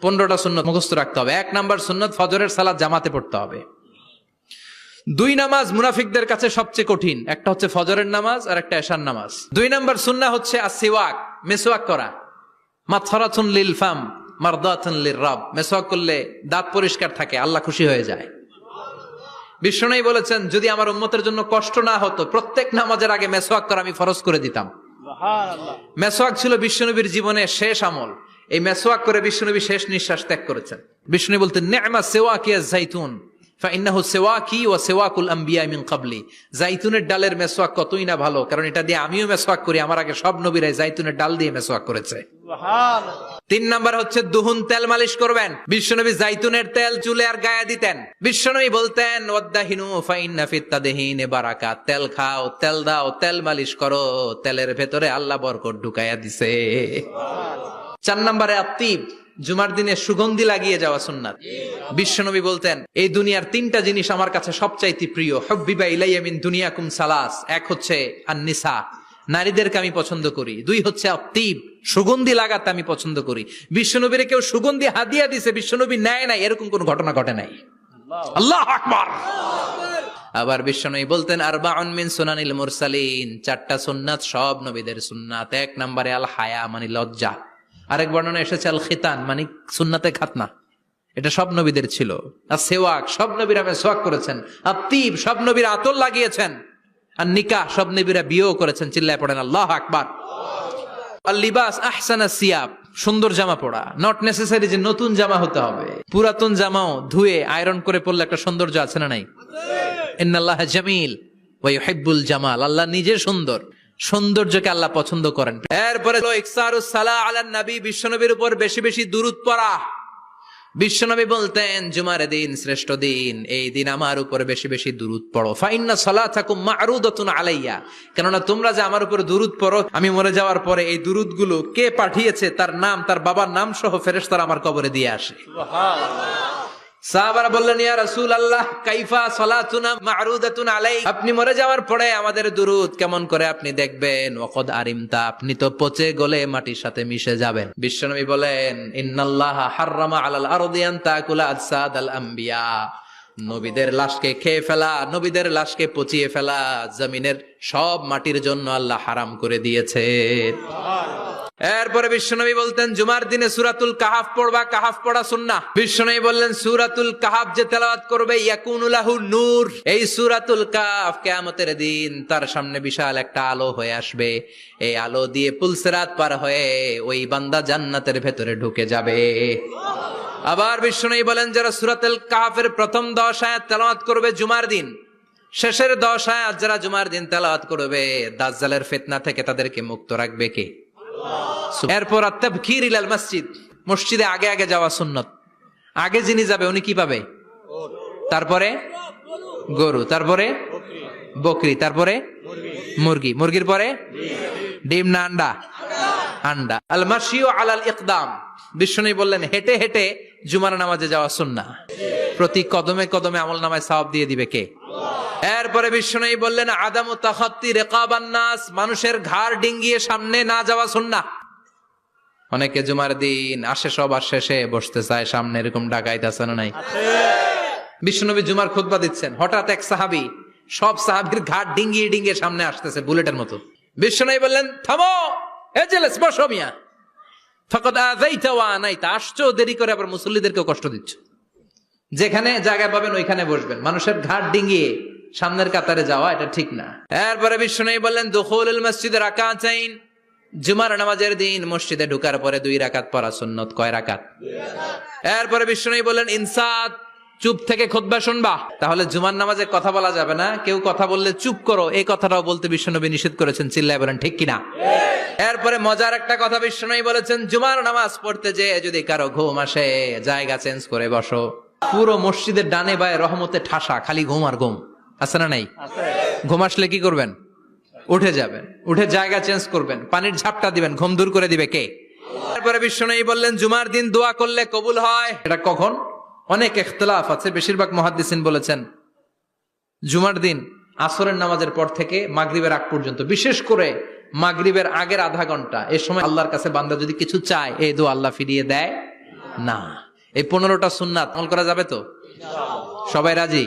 15টা সুন্নত মুখস্থ রাখতে হবে। 1 নাম্বার সুন্নত, ফজরের সালাত জামাতে পড়তে হবে। 2 নামাজ মুনাফিকদের কাছে সবচেয়ে কঠিন, একটা হচ্ছে ফজরের নামাজ আর একটা এশার নামাজ। 2 নাম্বার সুন্নাহ হচ্ছে আসওয়াক, মেসওয়াক করা। মাতফারাতুন লিল ফাম মারদাতুন লির রব, মেসওয়াক করলে দাঁত পরিষ্কার থাকে, আল্লাহ খুশি হয়ে যায়। বিশ্বনবী বলেছেন, যদি আমার উম্মতের জন্য কষ্ট না হতো প্রত্যেক নামাজের আগে মেসওয়াক করা আমি ফরজ করে দিতাম। সুবহানাল্লাহ। মেসওয়াক ছিল বিশ্বনবীর জীবনে শেষ আমল। এই মেসওয়াক করে বিশ্বনবী শেষ নিঃশ্বাস ত্যাগ করেছেন। বিশ্বনবী বলতেন, নি'মা সিওয়াকিয়া যাইতুন ফাইন্নাহু সিওয়াকি ওয়া সিওয়াকুল আমবিয়া মিন ক্বাবলি। জাইতুনের ডালের মেসওয়াক কতই না ভালো, কারণ এটা দিয়ে আমিও মেসওয়াক করি, আমার আগে সব নবীরাই জাইতুনের ডাল দিয়ে মেসওয়াক করেছে। সুবহানাল্লাহ। 3 নাম্বার হচ্ছে দুহুন, তেল মালিশ করবেন। বিশ্বনবী জাইতুনের তেল চুলে আর গায়ে দিতেন। বিশ্বনবী বলতেন, ওয়াদাহিনু ফাইন্না ফিত তাদহিনে বারাকাত। তেল খাও, তেল দাও, তেল মালিশ করো, তেলের ভেতরে আল্লাহ বরকত ঢুকাইয়া দিছে। 4 নম্বরে আত্তিব, জুমার দিনে সুগন্ধি লাগিয়ে যাওয়া সুন্নাত। বিশ্বনবী বলতেন, এই দুনিয়ার 3টা জিনিস আমার কাছে সবচাইতে প্রিয়। হুব্বিবা ইলাইয়া মিন দুনিয়াকুম সালাস। 1 হচ্ছে আন-নিসা, নারীদেরকে আমি পছন্দ করি। 2 হচ্ছে আত্তিব, সুগন্ধি লাগাতে আমি পছন্দ করি। বিশ্বনবীর কেউ সুগন্ধি হাদিয়া দিছে, বিশ্বনবী নেয় নাই, এরকম কোন ঘটনা ঘটে নাই। আল্লাহু আকবার। আবার বিশ্বনবী বলতেন, আরবাউন মিন সুনানিল মুরসালিন। 4টা সুন্নাত সব নবীদের সুন্নাত। 1 নম্বরে আল হায়া, মানে লজ্জা। আরেক বর্ণনা এসেছে আল খিতান, মানে সুন্নাতে খাতনা, এটা সব নবীদের ছিল। আর সেওয়াক, সব নবীরা মেসওয়াক করেছেন। আত্তিব, সব নবীরা আতর লাগিয়েছেন। আর নিকাহ, সব নবীরা বিয়েও করেছেন। চিল্লায় পড়েন আল্লাহু আকবার। আর লিবাস আহসানা সিয়াব, সুন্দর জামা পরা। নট নেসেসারি যে নতুন জামা হতে হবে, পুরাতন জামাও ধুয়ে আয়রন করে পরলে একটা সৌন্দর্য আছে না নাই? ইন্নাল্লাহা জামিল ওয়া ইউহিব্বুল জামাল। আল্লাহ নিজে সুন্দর, সৌন্দর্যকে আল্লাহ পছন্দ করেন। এরপরে ইকসারুস সালাহ আলান নবী, বিশ্বনবীর উপর বেশি বেশি দুরূদ পড়া। বিশ্বনবী বলতেন, জুমার দিন শ্রেষ্ঠ দিন, এই দিন আমার উপর বেশি বেশি দুরূদ পড়ো। ফাইন্না সালাতাকুম মা'রুদাতুন আলাইয়া, কেননা তোমরা যে আমার উপর দুরূদ পড়ো, আমি মরে যাওয়ার পরে এই দুরূদগুলো কে পাঠিয়েছে তার নাম, তার বাবার নাম সহ ফেরেশতারা আমার কবরে দিয়ে আসে। সুবহানাল্লাহ। সাহাবারা বললেন, ইয়া রাসূলুল্লাহ কাইফা সালাতুনা মা'রুদাতুন আলাই, আপনি মরে যাওয়ার পরে আমাদের দুরূদ কেমন করে আপনি দেখবেন? ওয়াকাদ আরিমতা, আপনি তো পচে গলে মাটির সাথে মিশে যাবেন। বিশ্বনবী বলেন, ইন্নাল্লাহা হাররামা আলাল আরদি আন তাকুলা আজসাদাল আম্বিয়া, নবীদের লাশকে খেয়ে ফেলা, নবীদের লাশকে পচিয়ে ফেলা জমিনের সব মাটির জন্য আল্লাহ হারাম করে দিয়েছে। এরপরে বিশ্বনবী বলতেন, জুমার দিনে সূরাতুল কাহাফ পড়বা, কাহাফ পড়া সুন্নাহ। বিশ্বনবী বললেন, সূরাতুল কাহাফ যে তেলাওয়াত করবে ইয়াকুনু লাহু নূর, এই সূরাতুল কাহাফ কিয়ামতের দিন তার সামনে বিশাল একটা আলো হয়ে আসবে। এই আলো দিয়ে পুলসিরাত পার হয়ে ওই বান্দা জান্নাতের ভেতরে ঢুকে যাবে। আবার বিশ্বনবী বলেন, যারা সূরাতুল কাহাফের প্রথম 10 আয়াত তেলাওয়াত করবে জুমার দিন, শেষের 10 আয়াত যারা জুমার দিন তেলাওয়াত করবে, দাজ্জালের ফিতনা থেকে তাদেরকে মুক্ত রাখবে কে? এরপর আত-তাবকির ইলাল মসজিদ, মসজিদে আগে আগে যাওয়া সুন্নত। আগে যিনি যাবে উনি কি পাবে? তারপরে গরু, তারপরে বকরি, তারপরে মুরগি, মুরগির পরে ডিম না আন্ডা? আন্ডা। আল মাশিউ আলাল ইকদাম, বিশ্বনবী বললেন, হেঁটে হেঁটে জুমার নামাজে যাওয়া সুন্নাহ। প্রতি কদমে কদমে আমলনামায় সওয়াব দিয়ে দিবে কে? এরপরে বিশ্বনবী বললেন, আদামু তাখাত্তি রিকাবান নাস, মানুষের ঘাড় ডিঙ্গিয়ে সামনে না যাওয়া সুন্নাহ। অনেকে জুমার দিন আসে সবার শেষে বসতে চায় সামনে, এরকম ডাকাইত আছে না নাই? বিশ্বনবী জুমার খুতবা দিচ্ছেন, হঠাৎ এক সাহাবী সব সাহাবীর ঘাড় ডিঙ্গিয়ে ডিঙ্গিয়ে সামনে আসতেছে বুলেটের মতো। বিশ্বনবী বললেন, থামো, এজেলেস, বসো মিয়া। ফাকাদ আযাইতা ওয়া আনাইতা, আসছো দেরি করে, আবার মুসল্লিদেরকে কষ্ট দিচ্ছ। যেখানে জায়গা পাবেন ওইখানে বসবেন, মানুষের ঘাড় ডিঙ্গিয়ে সামনের কাতারে যাওয়া এটা ঠিক না। এরপরে বিশ্বনবী বললেন, দুখুলুল মসজিদে রাকাতাইন, জুমার নামাজের দিন মসজিদে ঢোকার পরে 2 রাকাত পড়া সুন্নত। কয় রাকাত? 2 রাকাত। এরপরে বিশ্বনবী বললেন, ইনসাত, চুপ থেকে খুতবা শুনবা। তাহলে জুমার নামাজে কথা বলা যাবে না, কেউ কথা বললে চুপ করো, এই কথাটাও বলতে বিশ্বনবী নিষেধ করেছেন। চিল্লায় বলেন ঠিক কিনা? এরপরে মজার একটা কথা বিশ্বনবী বলেছেন, জুমার নামাজ পড়তে যে যদি কারো ঘুম আসে, জায়গা চেঞ্জ করে বসো। পুরো মসজিদের ডানে বায়ে রহমতে ঠাসা, খালি ঘুম আর ঘুম, আছে না নাই? ঘুম আসলে কি করবেন? উঠে যাবেন, উঠে জায়গা চেঞ্জ করবেন, পানির ঝাপটা দিবেন, ঘুম দূর করে দিবে কে? তারপরে বিশ্বনবী বললেন, জুমার দিন দোয়া করলে কবুল হয়। এটা কখন? অনেক ইখতিলাফ আছে, বেশিরভাগ মুহাদ্দিসিন বলেছেন জুমার দিন আসরের নামাজের পর থেকে মাগরিবের আগ পর্যন্ত, বিশেষ করে মাগরিবের আগের আধা ঘন্টা, এই সময় আল্লাহর কাছে বান্দা যদি কিছু চায়, এই দোয়া আল্লাহ ফিরিয়ে দেয় না। এই 15টা সুন্নাত আমল করা যাবে তো? সবাই রাজি?